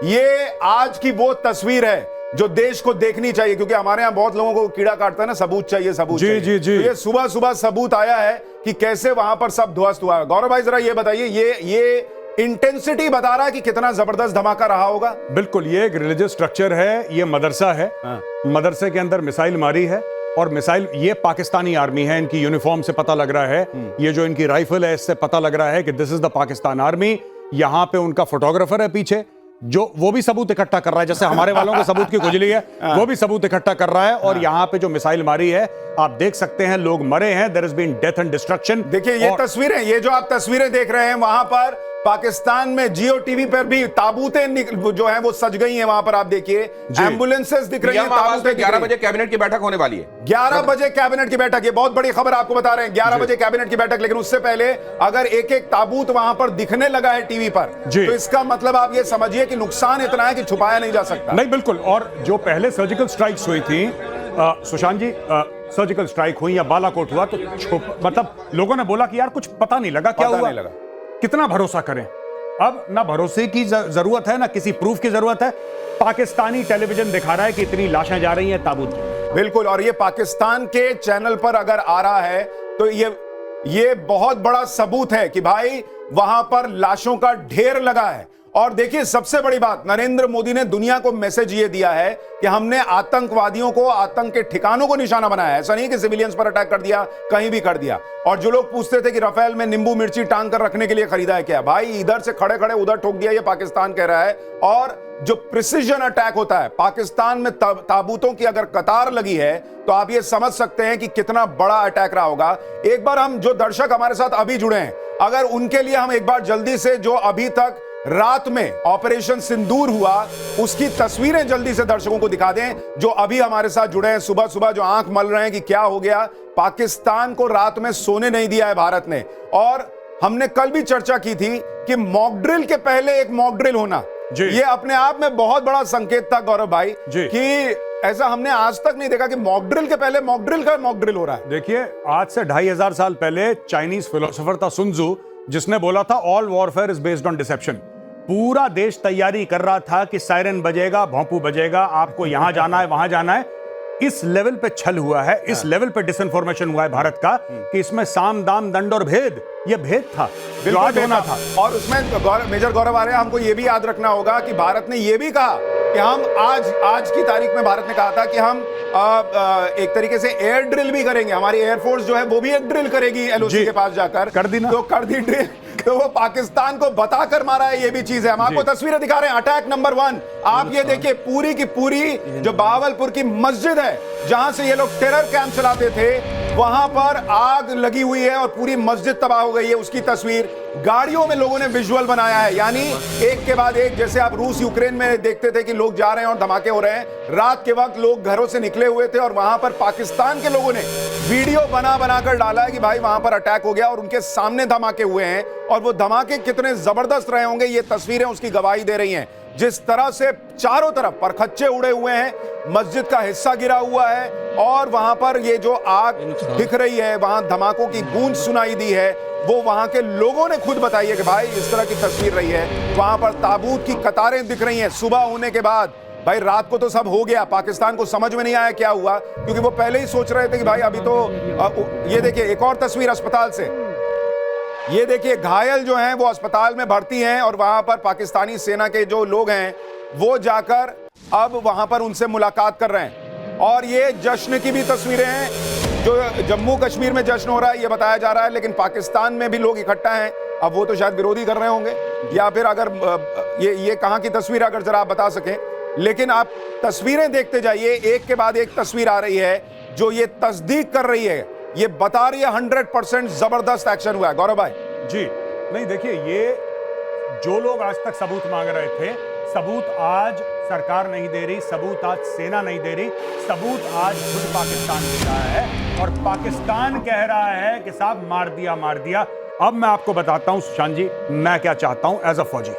ये आज की वो तस्वीर है जो देश को देखनी चाहिए, क्योंकि हमारे यहाँ बहुत लोगों को कीड़ा काटता है ना, सबूत चाहिए सबूत जी, चाहिए। जी, जी। तो ये सुबह सुबह सबूत आया है कि कैसे वहां पर सब ध्वस्त हुआ है। गौरव भाई जरा ये बताइए, ये इंटेंसिटी बता रहा है कि कितना जबरदस्त धमाका रहा होगा। बिल्कुल, ये एक रिलीजियस स्ट्रक्चर है, ये मदरसा है। मदरसे के अंदर मिसाइल मारी है, और मिसाइल, ये पाकिस्तानी आर्मी है, इनकी यूनिफॉर्म से पता लग रहा है, ये जो इनकी राइफल है इससे पता लग रहा है कि this is the Pakistan army. यहां पे उनका फोटोग्राफर है पीछे, जो वो भी सबूत इकट्ठा कर रहा है, जैसे हमारे वालों को सबूत की खुजली है, वो भी सबूत इकट्ठा कर रहा है। और यहाँ पे जो मिसाइल मारी है आप देख सकते हैं, लोग मरे हैं, there has been death and destruction. देखिए ये तस्वीरें, ये जो आप तस्वीरें देख रहे हैं, वहां पर पाकिस्तान में जियो टीवी पर भी ताबूतें जो हैं वो सज गई हैं। वहां पर आप देखिए एम्बुलेंसेस दिख रही हैं, ताबूतें। 11 बजे कैबिनेट की बैठक होने वाली है। 11 बजे कैबिनेट की बैठक, ये बहुत बड़ी खबर आपको बता रहे हैं, 11 बजे कैबिनेट की बैठक। लेकिन उससे पहले अगर एक एक ताबूत वहां पर दिखने लगा है टीवी पर, तो इसका मतलब आप ये समझिए कि नुकसान इतना है कि छुपाया नहीं जा सकता। नहीं, बिल्कुल। और जो पहले सर्जिकल स्ट्राइक्स हुई थी, सुशांत जी, सर्जिकल स्ट्राइक हुई या बालाकोट हुआ, तो मतलब लोगों ने बोला कि यार कुछ पता नहीं लगा, क्या हुआ, कितना भरोसा करें। अब ना भरोसे की जरूरत है, ना किसी प्रूफ की जरूरत है। पाकिस्तानी टेलीविजन दिखा रहा है कि इतनी लाशें जा रही हैं ताबूत में। बिल्कुल, और ये पाकिस्तान के चैनल पर अगर आ रहा है तो ये बहुत बड़ा सबूत है कि भाई वहां पर लाशों का ढेर लगा है। और देखिए सबसे बड़ी बात, नरेंद्र मोदी ने दुनिया को मैसेज ये दिया है कि हमने आतंकवादियों को, आतंक के ठिकानों को निशाना बनाया है। ऐसा नहीं कि सिविलियंस पर अटैक कर दिया, कहीं भी कर दिया। और जो लोग पूछते थे कि राफेल में नींबू मिर्ची टांग कर रखने के लिए खरीदा है क्या, भाई इधर से खड़े खड़े उधर ठोक दिया, ये पाकिस्तान कह रहा है। और जो प्रिसीजन अटैक होता है, पाकिस्तान में ताबूतों की अगर कतार लगी है तो आप ये समझ सकते हैं कि कितना बड़ा अटैक रहा होगा। एक बार हम, जो दर्शक हमारे साथ अभी जुड़े हैं, अगर उनके लिए हम एक बार जल्दी से, जो अभी तक रात में ऑपरेशन सिंदूर हुआ उसकी तस्वीरें जल्दी से दर्शकों को दिखा दें, जो अभी हमारे साथ जुड़े हैं सुबह सुबह, जो आंख मल रहे हैं कि क्या हो गया। पाकिस्तान को रात में सोने नहीं दिया है भारत ने। और हमने कल भी चर्चा की थी कि मॉक ड्रिल के पहले एक मॉक ड्रिल होना, ये अपने आप में बहुत बड़ा संकेत था गौरव भाई, कि ऐसा हमने आज तक नहीं देखा कि मॉक ड्रिल के पहले मॉक ड्रिल का मॉक ड्रिल हो रहा है। देखिए, आज से 2500 साल पहले चाइनीज फिलोसोफर था सुन त्सू, जिसने बोला था all warfare is based on deception. पूरा देश तैयारी कर रहा था कि सायरन बजेगा, भोंपू बजेगा, आपको यहां जाना है, वहां जाना है। इस लेवल पे छल हुआ है, इस लेवल पे डिसइंफॉर्मेशन हुआ है भारत का, कि इसमें साम दाम दंड और भेद, ये भेद था जो आज होना था। और उसमें मेजर गौरव आर्य, हमको ये भी याद रखना होगा कि भारत ने ये भी कहा कि हम आज की तारीख में भारत ने कहा था कि हम एक तरीके से एयर ड्रिल भी करेंगे। हमारी एयरफोर्स जो है वो भी एक ड्रिल करेगी एलओसी के पास जाकर। कर दी ना, तो कर दी ड्रिल। तो वो पाकिस्तान को बताकर मारा है, ये भी चीज है। हम आपको तस्वीरें दिखा रहे हैं, अटैक नंबर 1। आप ये देखिए, पूरी की पूरी जो बहावलपुर की मस्जिद है, जहां से ये लोग टेरर कैंप चलाते थे, वहां पर आग लगी हुई है और पूरी मस्जिद तबाह हो गई है। उसकी तस्वीर गाड़ियों में लोगों ने विजुअल बनाया है, यानी एक के बाद एक। जैसे आप रूस यूक्रेन में देखते थे कि लोग जा रहे हैं और धमाके हो रहे हैं, रात के वक्त लोग घरों से निकले हुए थे और वहां पर पाकिस्तान के लोगों ने वीडियो बनाकर डाला है कि भाई वहां पर अटैक हो गया और उनके सामने धमाके हुए हैं। और वो धमाके कितने जबरदस्त रहे होंगे, ये तस्वीरें उसकी गवाही दे रही हैं। जिस तरह से चारों तरफ परखच्चे उड़े हुए हैं, मस्जिद का हिस्सा गिरा हुआ है, और वहां पर ये जो आग दिख रही है, वहां धमाकों की गूंज सुनाई दी है, वो वहां के लोगों ने खुद बताई है कि भाई इस तरह की तस्वीर रही है। वहां पर ताबूत की कतारें दिख रही हैं सुबह होने के बाद। भाई रात को तो सब हो गया, पाकिस्तान को समझ में नहीं आया क्या हुआ, क्योंकि वो पहले ही सोच रहे थे कि भाई अभी तो ये देखिए एक और तस्वीर अस्पताल से, ये देखिए घायल जो हैं वो अस्पताल में भर्ती हैं, और वहां पर पाकिस्तानी सेना के जो लोग हैं वो जाकर अब वहां पर उनसे मुलाकात कर रहे हैं। और ये जश्न की भी तस्वीरें हैं, जो जम्मू कश्मीर में जश्न हो रहा है ये बताया जा रहा है, लेकिन पाकिस्तान में भी लोग इकट्ठा हैं। अब वो तो शायद विरोधी कर रहे होंगे, या फिर अगर ये कहां की तस्वीर, अगर जरा आप बता सकें। लेकिन आप तस्वीरें देखते जाइए, एक के बाद एक तस्वीर आ रही है जो ये तस्दीक कर रही है, ये बता रही है 100% जबरदस्त एक्शन हुआ है। गौरव भाई जी, नहीं देखिए, ये जो लोग आज तक सबूत मांग रहे थे, सबूत आज सरकार नहीं दे रही, सबूत आज सेना नहीं दे रही, सबूत आज खुद पाकिस्तान दे रहा है। और पाकिस्तान कह रहा है कि साहब मार दिया। अब मैं आपको बताता हूं सुशांत जी, मैं क्या चाहता हूं एज अ फौजी।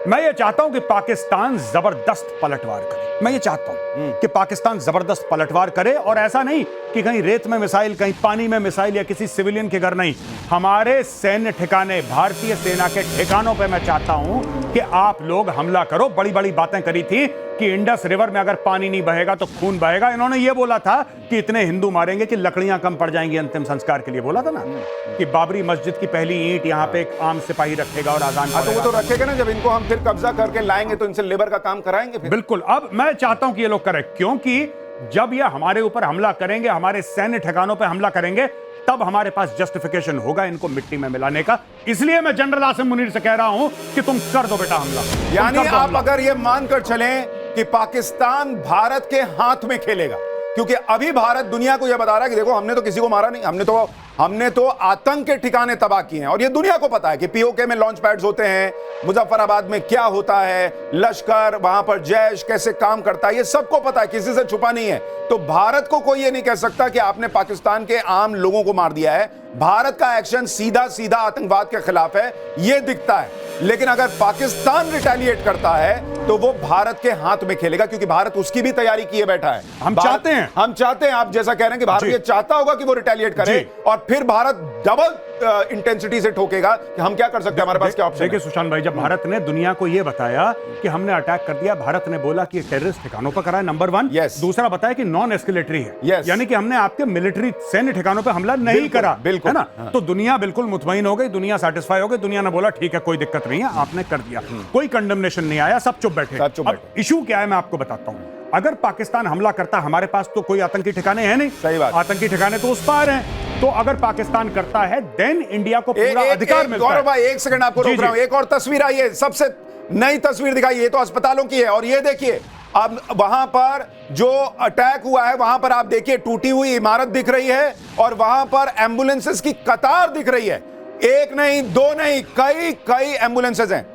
मैं ये चाहता हूं कि पाकिस्तान जबरदस्त पलटवार करे। मैं ये चाहता हूं कि पाकिस्तान जबरदस्त पलटवार करे, और ऐसा नहीं कि कहीं रेत में मिसाइल, कहीं पानी में मिसाइल, या किसी सिविलियन के घर नहीं, हमारे सैन्य ठिकाने, भारतीय सेना के ठिकानों पे मैं चाहता हूं कि आप लोग हमला करो। बड़ी बड़ी बातें करी थी कि इंडस रिवर में अगर पानी नहीं बहेगा तो खून बहेगा। इन्होंने ये बोला था कि इतने हिंदू मारेंगे कि लकड़ियां कम पड़ जाएंगी अंतिम संस्कार के लिए, बोला था ना कि बाबरी मस्जिद की पहली ईंट यहाँ पे एक आम सिपाही रखेगा और आजान तो वो तो रखेगा ना, जब इनको हम फिर कब्जा करके लाएंगे तो इनसे लेबर का काम कराएंगे फिर। बिल्कुल। अब मैं चाहता हूं कि ये लोग करें, क्योंकि जब ये हमारे ऊपर हमला करेंगे, हमारे सैन्य ठिकानों पर हमला करेंगे, तब हमारे पास जस्टिफिकेशन होगा इनको मिट्टी में मिलाने का। इसलिए मैं जनरल आसिम मुनीर से कह रहा हूं कि तुम कर दो बेटा हमला। यानी आप अगर ये मानकर चलें कि पाकिस्तान भारत के हाथ में खेलेगा, क्योंकि अभी भारत दुनिया को यह बता रहा है कि देखो हमने तो किसी को मारा नहीं, हमने तो आतंक के ठिकाने तबाह किए हैं, और ये दुनिया को पता है कि पीओके में लॉन्च पैड्स होते हैं, मुजफ्फराबाद में क्या होता है, लश्कर, वहां पर जैश कैसे काम करता है, ये सबको पता है, किसी से छुपा नहीं है। तो भारत को कोई ये नहीं कह सकता कि आपने पाकिस्तान के आम लोगों को मार दिया है। भारत का एक्शन सीधा सीधा आतंकवाद के खिलाफ है, ये दिखता है। लेकिन अगर पाकिस्तान रिटेलिएट करता है तो वो भारत के हाथ में खेलेगा, क्योंकि भारत उसकी भी तैयारी किए बैठा है। हम चाहते हैं, आप जैसा कह रहे हैं कि भारत ये चाहता होगा कि वो रिटेलिएट करे, और फिर भारत डबल इंटेंसिटी से ठोकेगा कि हम क्या कर सकते हैं, हमारे पास क्या ऑप्शन है। देखिए सुशांत भाई, जब भारत ने दुनिया को यह बताया कि हमने अटैक कर दिया, भारत ने बोला कि टेररिस्ट ठिकानों पर करा है, नंबर 1। दूसरा बताया कि नॉन एस्केलेटरी है, यानी कि हमने आपके मिलिट्री सैन्य ठिकानों पर हमला नहीं करा, है ना। तो दुनिया बिल्कुल मुतमईन हो गई, दुनिया सेटिस्फाई हो गई, दुनिया ने बोला ठीक है कोई दिक्कत नहीं है, आपने कर दिया, कोई कंडेमनेशन नहीं आया, सब चुप बैठे। अब इशू क्या है मैं आपको बताता हूं। अगर पाकिस्तान हमला करता, हमारे पास तो कोई आतंकी ठिकाने हैं नहीं, सही बात, आतंकी ठिकाने तो उस पार हैं। तो अगर पाकिस्तान करता है, देन इंडिया को पूरा अधिकार मिलता है। गौरव भाई एक सेकंड आपको रोक रहा हूं, एक और तस्वीर आई है, सबसे नई तस्वीर दिखाई, ये तो अस्पतालों की है, और ये देखिए अब वहां पर जो अटैक हुआ है, वहां पर आप देखिए टूटी हुई इमारत दिख रही है, और वहां पर एम्बुलेंसेस की कतार दिख रही है। एक नहीं, दो नहीं, कई एम्बुलेंसेस हैं।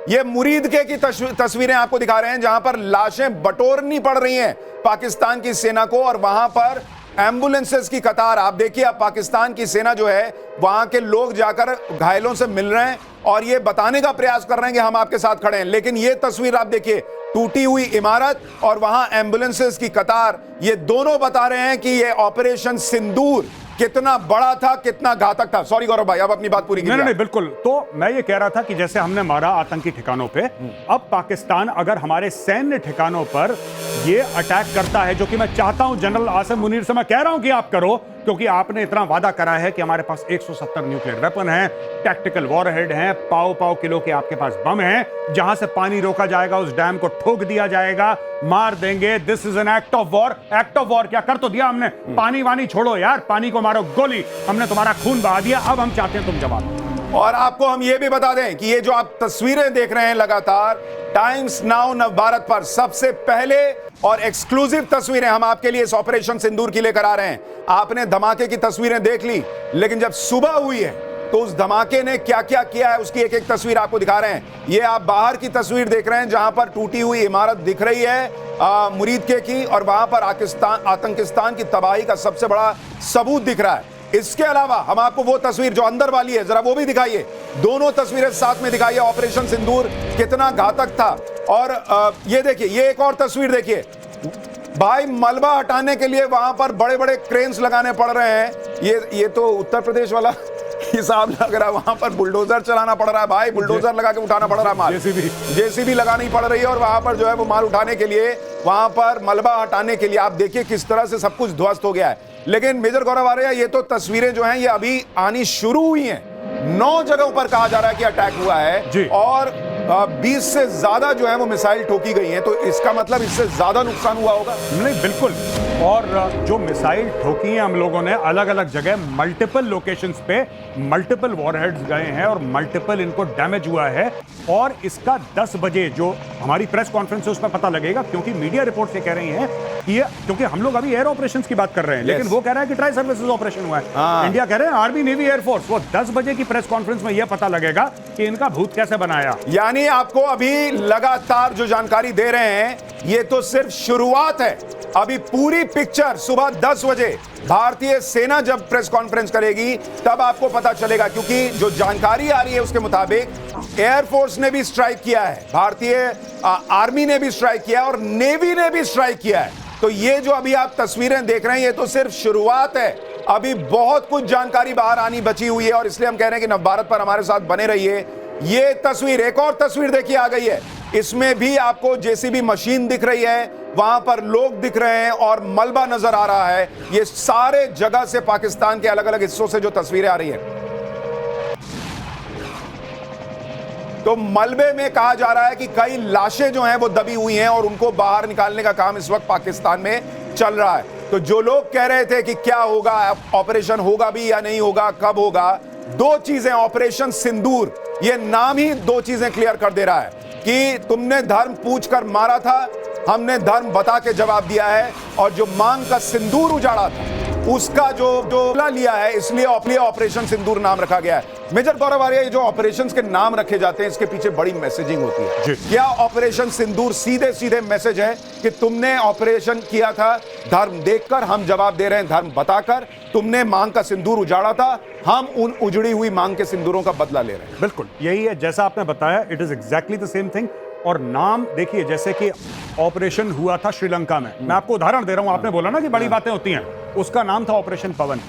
ये मुरीदके की तस्वीरें आपको दिखा रहे हैं, जहां पर लाशें बटोरनी पड़ रही हैं पाकिस्तान की सेना को, और वहां पर एम्बुलेंसेस की कतार। आप देखिए, अब पाकिस्तान की सेना जो है, वहां के लोग जाकर घायलों से मिल रहे हैं और ये बताने का प्रयास कर रहे हैं कि हम आपके साथ खड़े हैं। लेकिन ये तस्वीर आप देखिए, टूटी हुई इमारत और वहां एम्बुलेंसेस की कतार, ये दोनों बता रहे हैं कि ये ऑपरेशन सिंदूर कितना बड़ा था, कितना घातक था। सॉरी गौरव भाई, अब अपनी बात पूरी कीजिए। नहीं, बिल्कुल। तो मैं ये कह रहा था कि जैसे हमने मारा आतंकी ठिकानों पे, अब पाकिस्तान अगर हमारे सैन्य ठिकानों पर ये अटैक करता है, जो कि मैं चाहता हूं जनरल आसिम मुनीर से मैं कह रहा हूं कि आप करो, क्योंकि आपने इतना वादा करा है कि हमारे पास 170 न्यूक्लियर वेपन हैं, टैक्टिकल वॉरहेड हैं, पाव किलो के आपके पास बम हैं, जहां से पानी रोका जाएगा उस डैम को ठोक दिया जाएगा, मार देंगे। This is an act of war. Act of war क्या कर तो दिया हमने, पानी वानी छोड़ो यार, पानी को मारो गोली, हमने तुम्हारा खून बहा दिया, अब हम चाहते हैं तुम जवाब। और आपको हम ये भी बता दें कि ये जो आप तस्वीरें देख रहे हैं लगातार टाइम्स नाउ नव भारत पर सबसे पहले और एक्सक्लूसिव तस्वीरें हम आपके लिए इस ऑपरेशन सिंदूर की लेकर आ रहे हैं। आपने धमाके की तस्वीरें देख ली, लेकिन जब सुबह हुई है तो उस धमाके ने क्या क्या किया है उसकी एक एक तस्वीर आपको दिखा रहे हैं। ये आप बाहर की तस्वीर देख रहे हैं, जहां पर टूटी हुई इमारत दिख रही है मुरीदके की, और वहां पर आतंकिस्तान की तबाही का सबसे बड़ा सबूत दिख रहा है। इसके अलावा हम आपको वो तस्वीर जो अंदर वाली है, जरा वो भी दिखाइए। दोनों तस्वीरें साथ में दिखाइए, ऑपरेशन सिंदूर कितना घातक था। और ये देखिए, ये एक और तस्वीर देखिए भाई, मलबा हटाने के लिए वहां पर बड़े बड़े क्रेन्स लगाने पड़ रहे हैं। ये तो उत्तर प्रदेश वाला हिसाब लग रहा है, वहां पर बुलडोजर चलाना पड़ रहा है भाई, बुलडोजर लगा के उठाना पड़ रहा है माल, जेसीबी लगानी पड़ रही है, और वहां पर जो है वो माल उठाने के लिए, वहां पर मलबा हटाने के लिए आप देखिए किस तरह से सब कुछ ध्वस्त हो गया है। लेकिन मेजर गौरव आर्या, ये तो तस्वीरें जो हैं ये अभी आनी शुरू हुई हैं। 9 जगहों पर कहा जा रहा है कि अटैक हुआ है, और 20 से ज्यादा जो है वो मिसाइल ठोकी गई हैं, तो इसका मतलब इससे ज्यादा नुकसान हुआ होगा। नहीं, बिल्कुल। और जो मिसाइल ठोकी हैं हम लोगों ने अलग अलग जगह, मल्टीपल लोकेशंस पे मल्टीपल वॉरहेड्स गए हैं और मल्टीपल इनको डैमेज हुआ है। और इसका 10 बजे जो हमारी प्रेस कॉन्फ्रेंस है उसमें पता लगेगा, क्योंकि मीडिया रिपोर्ट से कह रही हैं कि ये, क्योंकि हम लोग अभी एयर ऑपरेशंस की बात कर रहे हैं, लेकिन वो कह रहा है कि ट्राई सर्विसेज ऑपरेशन हुआ है, इंडिया कह रहे हैं आर्मी नेवी एयरफोर्स। वो 10 बजे की प्रेस कॉन्फ्रेंस में यह पता लगेगा कि इनका भूत कैसे बनाया। यानी आपको अभी लगातार जो जानकारी दे रहे हैं, ये तो सिर्फ शुरुआत है। अभी पूरी पिक्चर सुबह 10 बजे भारतीय सेना जब प्रेस कॉन्फ्रेंस करेगी तब आपको पता चलेगा, क्योंकि जो जानकारी आ रही है उसके मुताबिक एयरफोर्स ने भी स्ट्राइक किया है, भारतीय आर्मी ने भी स्ट्राइक किया है और नेवी ने भी स्ट्राइक किया है। तो ये जो अभी आप तस्वीरें देख रहे हैं ये तो सिर्फ शुरुआत है, अभी बहुत कुछ जानकारी बाहर आनी बची हुई है और इसलिए हम कह रहे हैं कि नवभारत पर हमारे साथ बने रहिए। ये तस्वीर, एक और तस्वीर देखिए आ गई है, इसमें भी आपको जेसीबी मशीन दिख रही है, वहां पर लोग दिख रहे हैं और मलबा नजर आ रहा है। ये सारे जगह से पाकिस्तान के अलग अलग हिस्सों से जो तस्वीरें आ रही हैं, तो मलबे में कहा जा रहा है कि कई लाशें जो हैं वो दबी हुई हैं और उनको बाहर निकालने का काम इस वक्त पाकिस्तान में चल रहा है। तो जो लोग कह रहे थे कि क्या होगा, ऑपरेशन होगा भी या नहीं होगा, कब होगा, दो चीजें, ऑपरेशन सिंदूर, ये नाम ही दो चीजें क्लियर कर दे रहा है कि तुमने धर्म पूछकर मारा था, हमने धर्म बता के जवाब दिया है, और जो मांग का सिंदूर उजाड़ा था उसका जो लिया है, इसलिए ऑपरेशन सिंदूर नाम रखा गया है। मेजर गौरव आर्य, ये जो ऑपरेशंस के नाम रखे जाते हैं इसके पीछे बड़ी मैसेजिंग होती है। क्या ऑपरेशन सिंदूर सीधे सीधे मैसेज है कि तुमने ऑपरेशन किया था धर्म देखकर, हम जवाब दे रहे हैं धर्म बताकर, तुमने मांग का सिंदूर उजाड़ा था, हम उन उजड़ी हुई मांग के सिंदूरों का बदला ले रहे हैं। बिल्कुल यही है जैसा आपने बताया, it is exactly the same thing. और नाम देखिए, जैसे कि ऑपरेशन हुआ था श्रीलंका में, मैं आपको उदाहरण दे रहा हूं, आपने बोला ना कि बड़ी बातें होती हैं, उसका नाम था ऑपरेशन पवन,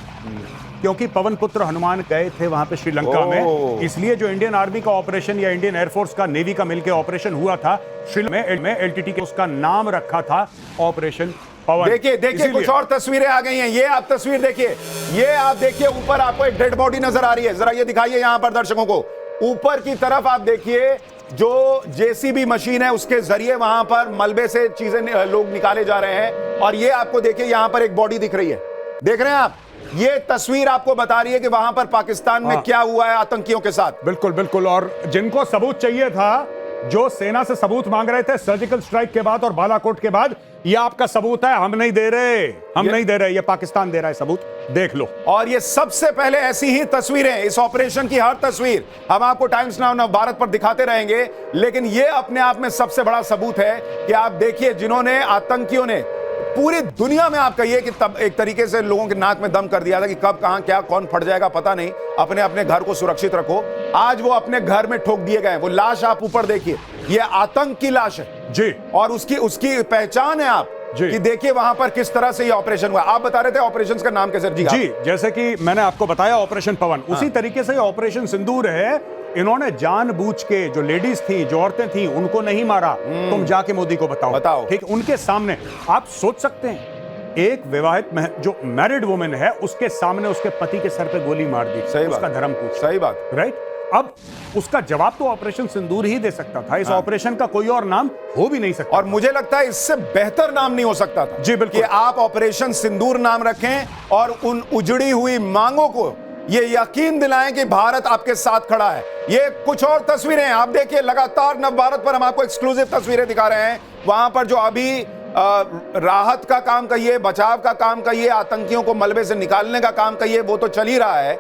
क्योंकि पवन पुत्र हनुमान गए थे वहां पे श्रीलंका में, इसलिए जो इंडियन आर्मी का ऑपरेशन या इंडियन एयरफोर्स का, नेवी का मिलकर ऑपरेशन हुआ था श्रीलंका में एलटीटी के, उसका नाम रखा था ऑपरेशन पवन। देखिए कुछ और तस्वीरें आ गई हैं, ये आप तस्वीर देखिए, ये आप देखिए, ऊपर आपको एक डेड बॉडी नजर आ रही है, जरा ये दिखाइए यहां पर दर्शकों को, ऊपर की तरफ आप देखिए जो जेसीबी मशीन है उसके जरिए वहां पर मलबे से चीजें लोग निकाले जा रहे हैं, और ये आपको देखिए यहां पर एक बॉडी दिख रही है, देख रहे हैं आप, ये तस्वीर आपको बता रही है कि वहां पर पाकिस्तान में क्या हुआ है आतंकियों के साथ। बिल्कुल बिल्कुल, और जिनको सबूत चाहिए था, जो सेना से सबूत मांग रहे थे सर्जिकल स्ट्राइक के बाद और बालाकोट के बाद, ये आपका सबूत है, हम नहीं दे रहे, नहीं दे रहे, ये पाकिस्तान दे रहा है सबूत, देख लो। और ये सबसे पहले ऐसी ही तस्वीरें, इस ऑपरेशन की हर तस्वीर हम आपको टाइम्स नाउ नवभारत पर दिखाते रहेंगे, लेकिन ये अपने आप में सबसे बड़ा सबूत है कि आप देखिए, जिन्होंने, आतंकियों ने पूरी दुनिया में, आप कहिए कि तब एक तरीके से लोगों के नाक में दम कर दिया था कि कब कहां क्या कौन फट जाएगा पता नहीं, अपने अपने घर को सुरक्षित रखो, आज वो अपने घर में ठोक दिए गए। वो लाश आप ऊपर देखिए, ये आतंक की लाश है जी, और उसकी पहचान है आप कि देखिए वहां पर किस तरह से ये ऑपरेशन हुआ। आप बता रहे थे ऑपरेशन का नाम कैसे? जी, जैसे कि मैंने आपको बताया ऑपरेशन पवन, उसी तरीके से ऑपरेशन सिंदूर है। इन्होंने जानबूझ के, जो लेडीज थी, जो औरतें थी, उनको नहीं मारा, तुम जाके मोदी को बताओ, ठीक, उनके सामने। आप सोच सकते हैं, एक विवाहित जो मैरिड वुमेन है, उसके सामने उसके पति के सर पे गोली मार दी, सही उसका बात, धर्म पूछ, सही बात, राइट। अब उसका जवाब तो ऑपरेशन सिंदूर ही दे सकता था, इस ऑपरेशन का कोई और नाम हो भी नहीं सकता, और मुझे लगता है इससे बेहतर नाम नहीं हो सकता था जी, बिल्कुल, कि आप ऑपरेशन सिंदूर नाम रखें और उन उजड़ी हुई मांगों को ये यकीन दिलाएं कि भारत आपके साथ खड़ा है। ये कुछ और तस्वीरें आप देखिए, लगातार नवभारत पर हम आपको एक्सक्लूसिव तस्वीरें दिखा रहे हैं, वहां पर जो अभी राहत का काम कहिए, बचाव का काम कहिए, आतंकियों को मलबे से निकालने का काम कहिए, वो तो चल ही रहा है,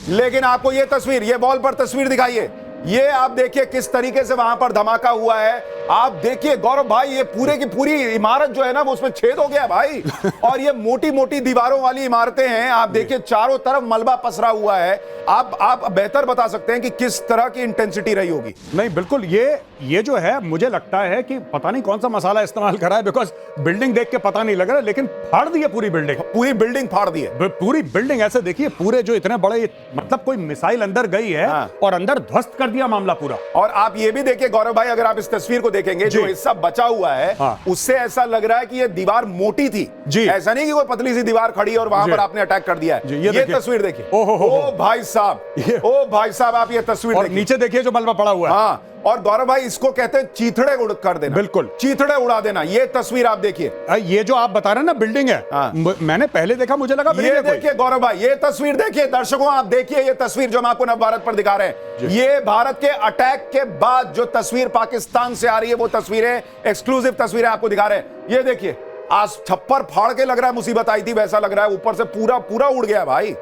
लेकिन आपको ये तस्वीर, ये वॉल पर तस्वीर दिखाइए, ये आप देखिए किस तरीके से वहां पर धमाका हुआ है। आप देखिए गौरव भाई, ये पूरे की पूरी इमारत जो है ना वो उसमें छेद हो गया भाई और ये मोटी मोटी दीवारों वाली इमारतें हैं, आप देखिए चारों तरफ मलबा पसरा हुआ है। आप बेहतर बता सकते हैं कि किस तरह की इंटेंसिटी रही होगी। नहीं बिल्कुल, ये जो है, मुझे लगता है कि पता नहीं कौन सा मसाला इस्तेमाल करा है, बिकॉज बिल्डिंग देख के पता नहीं लग रहा, लेकिन फाड़ दी है पूरी बिल्डिंग फाड़ दी है, पूरी बिल्डिंग। ऐसे देखिए, पूरे जो इतने बड़े, मतलब कोई मिसाइल अंदर गई है और अंदर ध्वस्त कर दिया मामला पूरा। और आप ये भी देखिए गौरव भाई, अगर आप इस तस्वीर को देखेंगे, जो हिस्सा बचा हुआ है उससे ऐसा लग रहा है कि ये दीवार मोटी थी जी, ऐसा नहीं कि कोई पतली सी दीवार खड़ी और वहां पर आपने अटैक कर दिया है। ये तस्वीर देखिए, ओ भाई साहब, आप ये तस्वीर देखिए, नीचे देखिए जो मलबा पड़ा हुआ है। हाँ, और गौरव भाई इसको कहते हैं चीथड़े उड़ कर देना, बिल्कुल चीथड़े उड़ा देना। ये तस्वीर आप देखिए, ये जो आप बता रहे हैं ना बिल्डिंग है, मैंने पहले देखा, मुझे लगा ये देखिए गौरव भाई, ये तस्वीर देखिए, दर्शकों आप देखिए ये तस्वीर जो हम आपको नवभारत पर दिखा रहे हैं, ये भारत के अटैक के बाद जो तस्वीर पाकिस्तान से आ रही है, वो तस्वीरें, एक्सक्लूसिव तस्वीरें आपको दिखा रहे हैं। ये देखिए, आज छप्पर फाड़ के लग रहा है मुसीबत आई थी, वैसा लग रहा है, ऊपर से पूरा उड़ गया भाई।